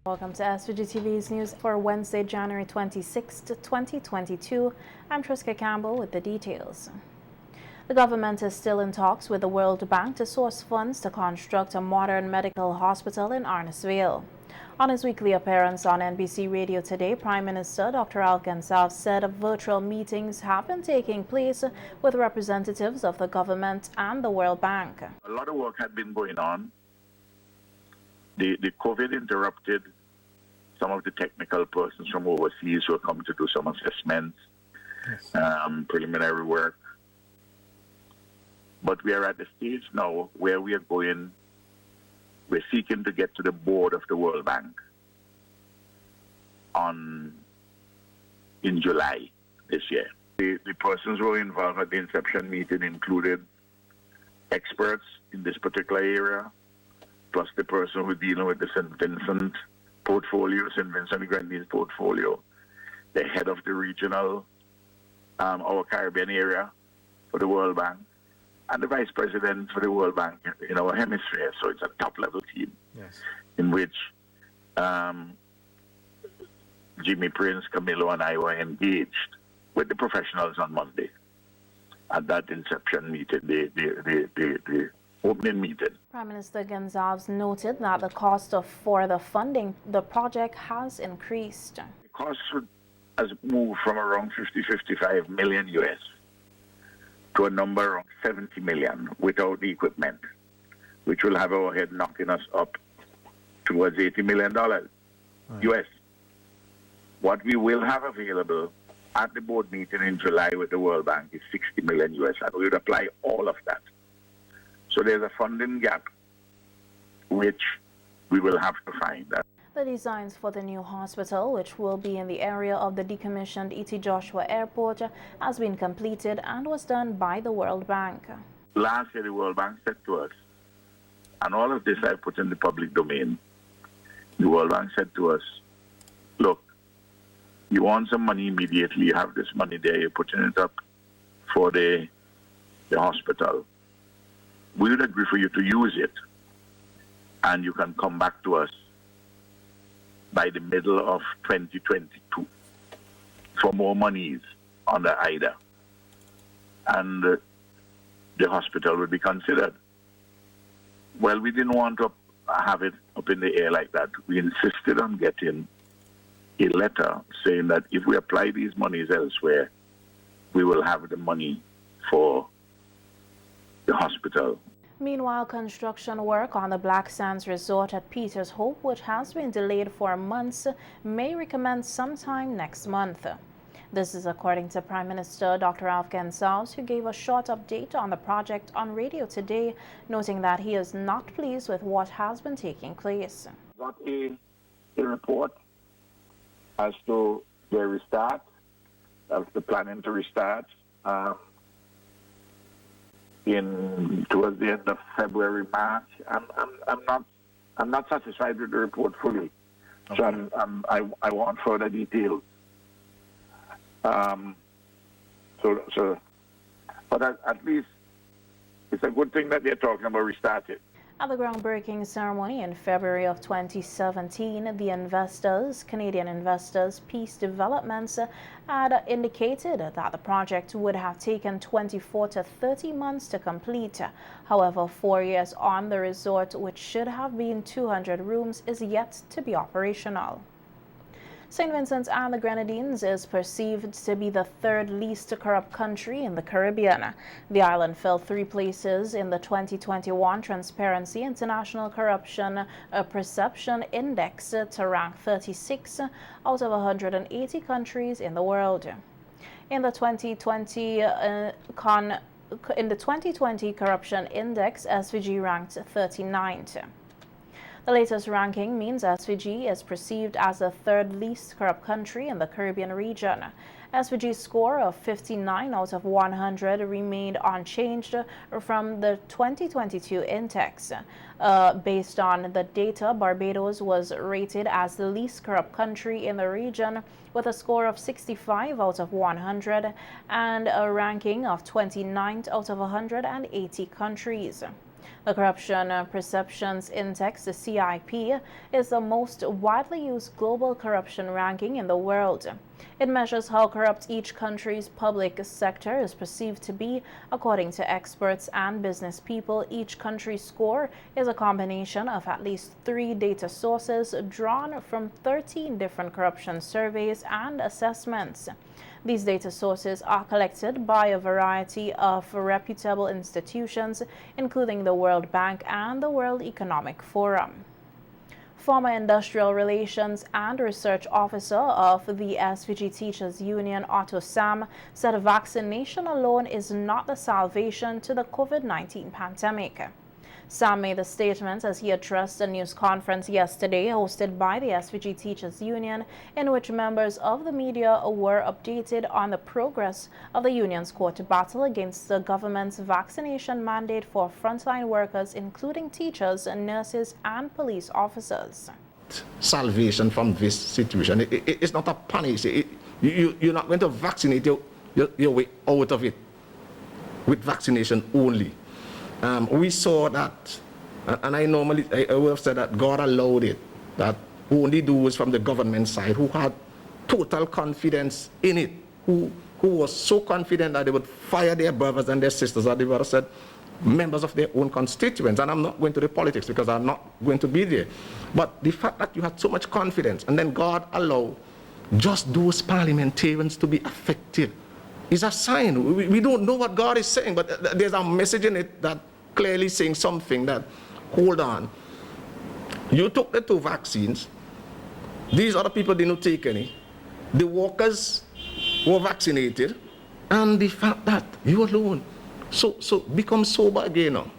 Welcome to SVGTV's news for Wednesday, January 26, 2022. I'm Triska Campbell with the details. The government is still in talks with the World Bank to source funds to construct a modern medical hospital in Arnesville. On his weekly appearance on NBC Radio today, Prime Minister Dr. Gonçalves said virtual meetings have been taking place with representatives of the government and the World Bank. A lot of work had been going on. The COVID interrupted some of the technical persons from overseas who are coming to do some assessments, preliminary work. But we are at the stage now where we're seeking to get to the board of the World Bank in July this year. The persons who were involved at the inception meeting included experts in this particular area, plus the person who dealing with the St. Vincent portfolio, St. Vincent Grenadines portfolio, the head of the regional, our Caribbean area for the World Bank, and the vice president for the World Bank in our hemisphere. So it's a top-level team in which Jimmy Prince, Camilo, and I were engaged with the professionals on Monday at that inception meeting, the opening meeting. Prime Minister Gonçalves noted that the cost for the funding the project has increased. The cost has moved from around 55 million US to a number of 70 million without the equipment, which will have our head knocking us up towards $80 million US. What we will have available at the board meeting in July with the World Bank is 60 million US, and we would apply all of that. So there's a funding gap which we will have to find. The designs for the new hospital, which will be in the area of the decommissioned E.T. Joshua Airport, has been completed and was done by the World Bank. Last year, the World Bank said to us, and all of this I put in the public domain, the World Bank said to us, look, you want some money immediately, you have this money there, you're putting it up for the hospital. We would agree for you to use it, and you can come back to us by the middle of 2022 for more monies on the IDA, and the hospital would be considered. Well, we didn't want to have it up in the air like that. We insisted on getting a letter saying that if we apply these monies elsewhere, we will have the money for the hospital. Meanwhile, construction work on the Black Sands Resort at Peters Hope, which has been delayed for months, may recommence sometime next month. This is according to Prime Minister Dr. Gonçalves, who gave a short update on the project on radio today, noting that he is not pleased with what has been taking place. Got a report as to the restart, of the planning to restart. Towards the end of February, March. I'm not satisfied with the report fully. Okay. So I want further details. But at least it's a good thing that they're talking about restarting. At the groundbreaking ceremony in February of 2017, the Canadian Investors Peace Developments, had indicated that the project would have taken 24 to 30 months to complete. However, 4 years on, the resort, which should have been 200 rooms, is yet to be operational. St. Vincent and the Grenadines is perceived to be the third least corrupt country in the Caribbean. The island fell 3 places in the 2021 Transparency International Corruption Perception Index to rank 36 out of 180 countries in the world. In the 2020 Corruption Index, SVG ranked 39th. The latest ranking means SVG is perceived as the third least corrupt country in the Caribbean region. SVG's score of 59 out of 100 remained unchanged from the 2022 index. Based on the data, Barbados was rated as the least corrupt country in the region with a score of 65 out of 100 and a ranking of 29th out of 180 countries. The Corruption Perceptions Index, the CIP, is the most widely used global corruption ranking in the world. It measures how corrupt each country's public sector is perceived to be. According to experts and business people, each country's score is a combination of at least 3 data sources drawn from 13 different corruption surveys and assessments. These data sources are collected by a variety of reputable institutions, including the World Bank and the World Economic Forum. Former Industrial Relations and Research Officer of the SVG Teachers Union, Otto Sam, said vaccination alone is not the salvation to the COVID-19 pandemic. Sam made the statement as he addressed a news conference yesterday hosted by the SVG Teachers Union, in which members of the media were updated on the progress of the union's court battle against the government's vaccination mandate for frontline workers, including teachers, nurses, and police officers. Salvation from this situation. It's not a punish. You're not going to vaccinate your way out of it with vaccination only. We saw that, and I would have said that God allowed it, that only those from the government side who had total confidence in it, who was so confident that they would fire their brothers and their sisters, that they would have said members of their own constituents. And I'm not going to the politics because I'm not going to be there. But the fact that you had so much confidence, and then God allowed just those parliamentarians to be effective, is a sign. We don't know what God is saying, but there's a message in it that clearly saying something that, hold on, you took the 2 vaccines, these other people didn't take any, the workers were vaccinated, and the fact that you alone, so become sober again now.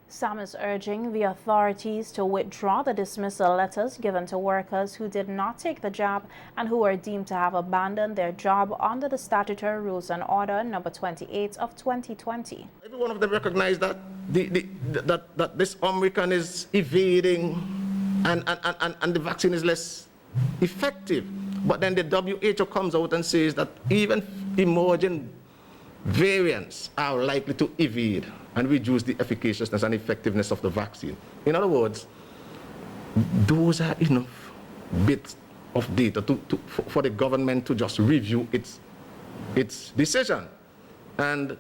Sam is urging the authorities to withdraw the dismissal letters given to workers who did not take the jab and who were deemed to have abandoned their job under the Statutory Rules and Order number 28 of 2020. Every one of them recognize that that this Omicron is evading and the vaccine is less effective. But then the WHO comes out and says that even emerging variants are likely to evade and reduce the efficaciousness and effectiveness of the vaccine. In other words, those are enough bits of data for the government to just review its decision. And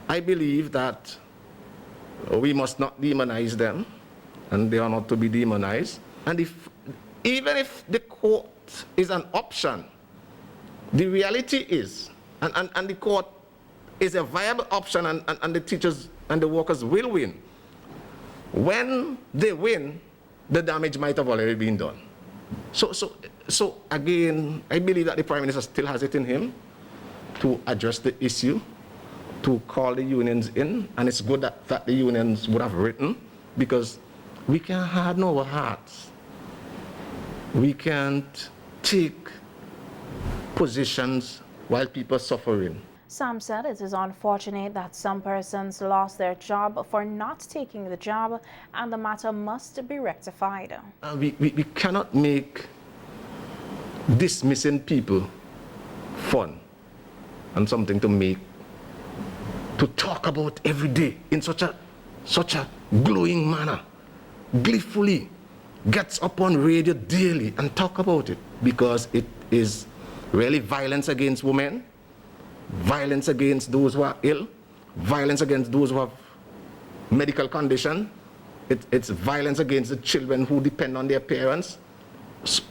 I believe that we must not demonize them, and they are not to be demonized. And even if the court is an option, the reality is, and the court is a viable option, and the teachers and the workers will win. When they win, the damage might have already been done. So again, I believe that the Prime Minister still has it in him to address the issue, to call the unions in, and it's good that the unions would have written, because we can't harden our hearts. We can't take positions while people are suffering. Sam said it is unfortunate that some persons lost their job for not taking the jab, and the matter must be rectified. We cannot make dismissing people fun and something to talk about every day in such a glowing manner, gleefully gets up on radio daily and talk about it, because it is really violence against women, violence against those who are ill, violence against those who have medical condition. It's violence against the children who depend on their parents,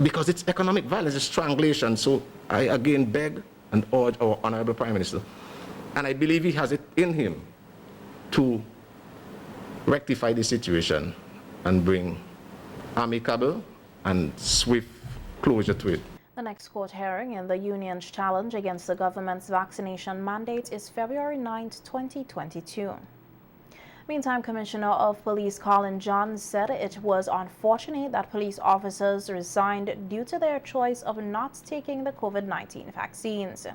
because it's economic violence, it's strangulation. So I again beg and urge our Honorable Prime Minister, and I believe he has it in him, to rectify the situation and bring amicable and swift closure to it. The next court hearing in the union's challenge against the government's vaccination mandate is February 9, 2022. Meantime, Commissioner of Police Colin John said it was unfortunate that police officers resigned due to their choice of not taking the COVID-19 vaccines.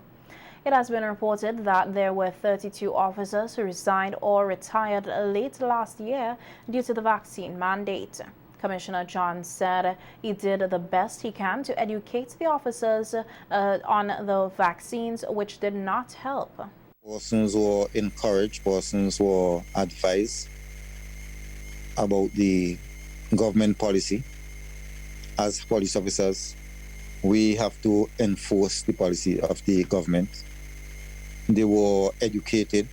It has been reported that there were 32 officers who resigned or retired late last year due to the vaccine mandate. Commissioner John said he did the best he can to educate the officers on the vaccines, which did not help. Persons were encouraged, persons were advised about the government policy. As police officers, we have to enforce the policy of the government. They were educated.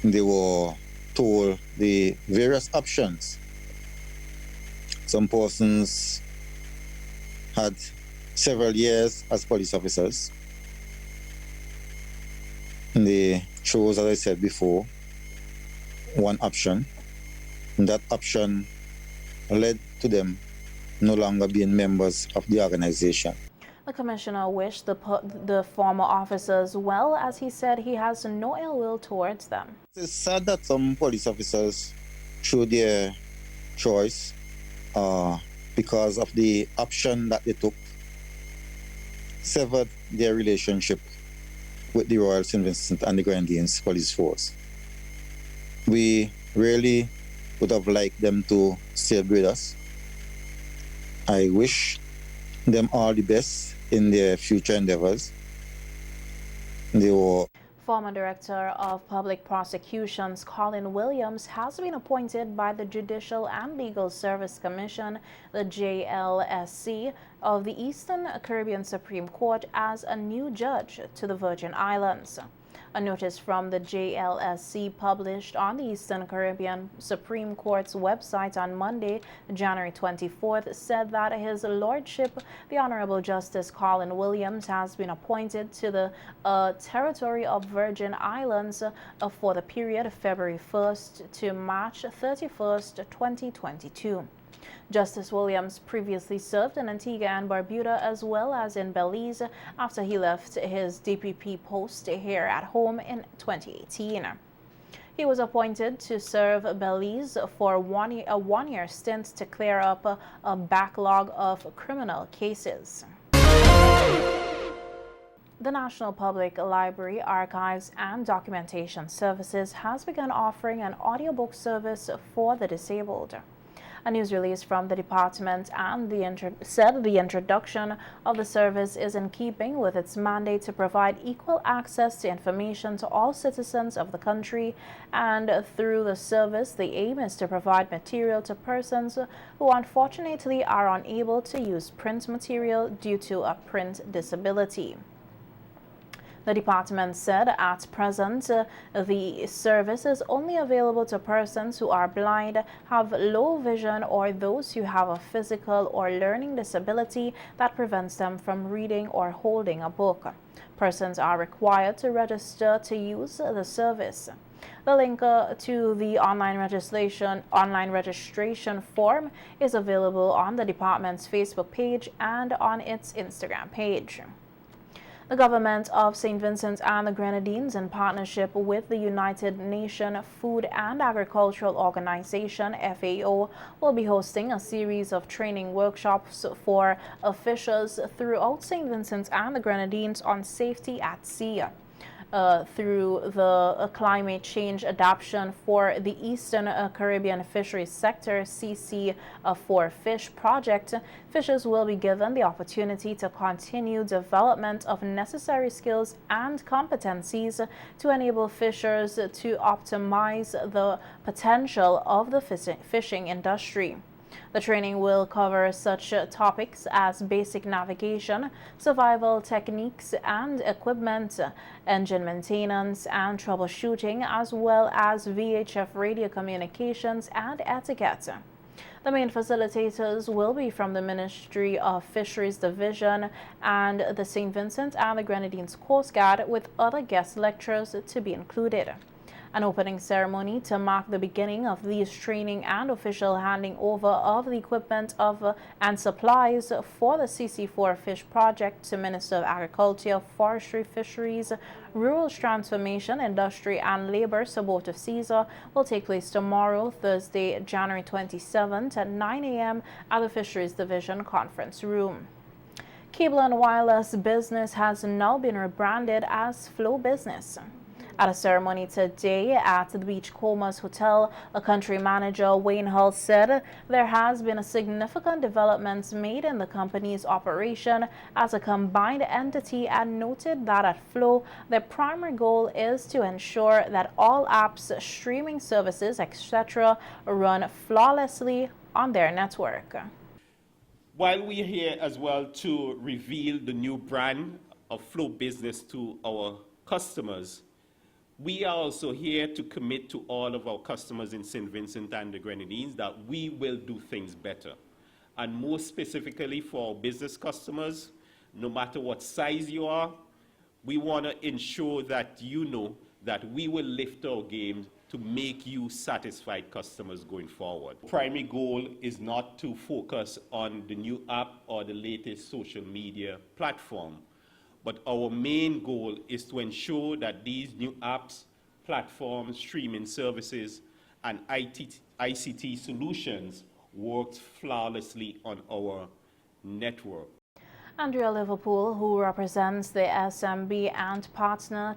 They were told the various options. Some persons had several years as police officers. They chose, as I said before, one option. And that option led to them no longer being members of the organization. The commissioner wished the former officers well, as he said he has no ill will towards them. It's sad that some police officers, through their choice, because of the option that they took, severed their relationship with the Royal St. Vincent and the Grenadines Police Force. We really would have liked them to stay with us. I wish them all the best in their future endeavors. They were Former Director of Public Prosecutions Colin Williams has been appointed by the Judicial and Legal Service Commission, the JLSC, of the Eastern Caribbean Supreme Court as a new judge to the Virgin Islands. A notice from the JLSC published on the Eastern Caribbean Supreme Court's website on Monday, January 24th, said that His Lordship, the Honorable Justice Colin Williams, has been appointed to the territory of Virgin Islands for the period of February 1st to March 31st, 2022. Justice Williams previously served in Antigua and Barbuda as well as in Belize after he left his DPP post here at home in 2018. He was appointed to serve Belize for a one-year stint to clear up a backlog of criminal cases. The National Public Library Archives and Documentation Services has begun offering an audiobook service for the disabled. A news release from the department said the introduction of the service is in keeping with its mandate to provide equal access to information to all citizens of the country, and through the service, the aim is to provide material to persons who unfortunately are unable to use print material due to a print disability. The department said at present, the service is only available to persons who are blind, have low vision, or those who have a physical or learning disability that prevents them from reading or holding a book. Persons are required to register to use the service. The link to the online registration form is available on the department's Facebook page and on its Instagram page. The government of St. Vincent and the Grenadines, in partnership with the United Nations Food and Agricultural Organization, FAO, will be hosting a series of training workshops for officials throughout St. Vincent and the Grenadines on safety at sea. Through the Climate Change Adaptation for the Eastern Caribbean Fisheries Sector CC4Fish project, fishers will be given the opportunity to continue development of necessary skills and competencies to enable fishers to optimize the potential of the fishing industry. The training will cover such topics as basic navigation, survival techniques and equipment, engine maintenance and troubleshooting, as well as VHF radio communications and etiquette. The main facilitators will be from the Ministry of Fisheries Division and the St. Vincent and the Grenadines Coast Guard, with other guest lecturers to be included. An opening ceremony to mark the beginning of these training and official handing over of the equipment and supplies for the CC4Fish project to Minister of Agriculture, Forestry, Fisheries, Rural Transformation, Industry and Labor, Subota Caesar, will take place tomorrow, Thursday, January 27th at 9 a.m. at the Fisheries Division Conference Room. Cable and wireless business has now been rebranded as Flow Business. At a ceremony today at the Beachcombers Hotel, a country manager, Wayne Hull, said there has been a significant developments made in the company's operation as a combined entity, and noted that at Flow, their primary goal is to ensure that all apps, streaming services, etc. run flawlessly on their network. While we're here as well to reveal the new brand of Flow Business to our customers, we are also here to commit to all of our customers in St. Vincent and the Grenadines that we will do things better. And more specifically for our business customers, no matter what size you are, we want to ensure that you know that we will lift our game to make you satisfied customers going forward. Primary goal is not to focus on the new app or the latest social media platform, but our main goal is to ensure that these new apps, platforms, streaming services, and ICT solutions work flawlessly on our network. Andrea Liverpool, who represents the SMB and partner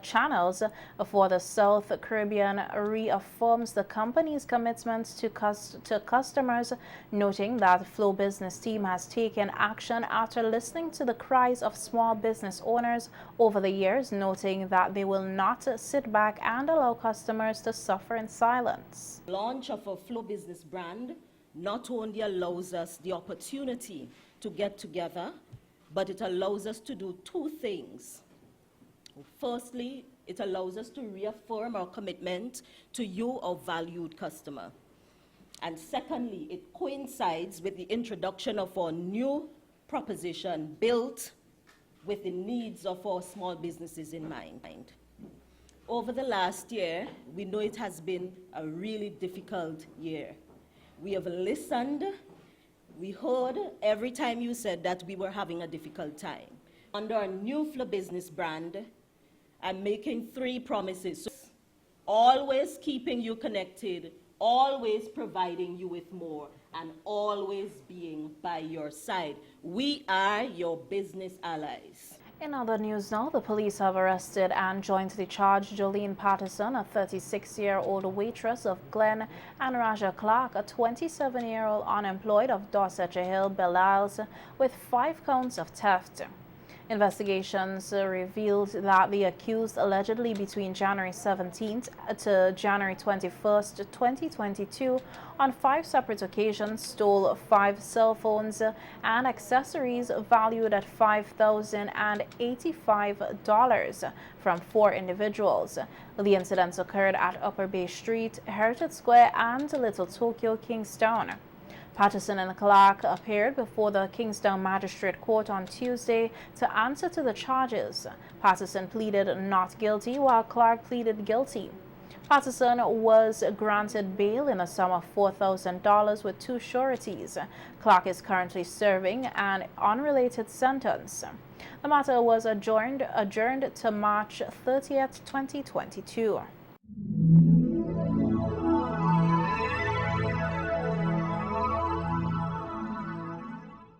channels for the South Caribbean, reaffirms the company's commitment to customers, noting that the Flow Business team has taken action after listening to the cries of small business owners over the years, noting that they will not sit back and allow customers to suffer in silence. Launch of a Flow Business brand not only allows us the opportunity to get together, but it allows us to do two things. Firstly, it allows us to reaffirm our commitment to you, our valued customer. And secondly, it coincides with the introduction of our new proposition built with the needs of our small businesses in mind. Over the last year, we know it has been a really difficult year. We have listened. We heard every time you said that we were having a difficult time. Under our new Flow Business brand, I'm making 3 promises. Always keeping you connected, always providing you with more, and always being by your side. We are your business allies. In other news now, the police have arrested and jointly charged Jolene Patterson, a 36-year-old waitress of Glen, and Raja Clark, a 27-year-old unemployed of Dorsetshire Hill, Belle Isles, with 5 counts of theft. Investigations revealed that the accused allegedly between January 17th to January 21st, 2022, on 5 separate occasions stole 5 cell phones and accessories valued at $5,085 from 4 individuals. The incidents occurred at Upper Bay Street, Heritage Square, and Little Tokyo, Kingstown. Patterson and Clark appeared before the Kingstown Magistrate Court on Tuesday to answer to the charges. Patterson pleaded not guilty, while Clark pleaded guilty. Patterson was granted bail in a sum of $4,000 with 2 sureties. Clark is currently serving an unrelated sentence. The matter was adjourned to March 30th, 2022.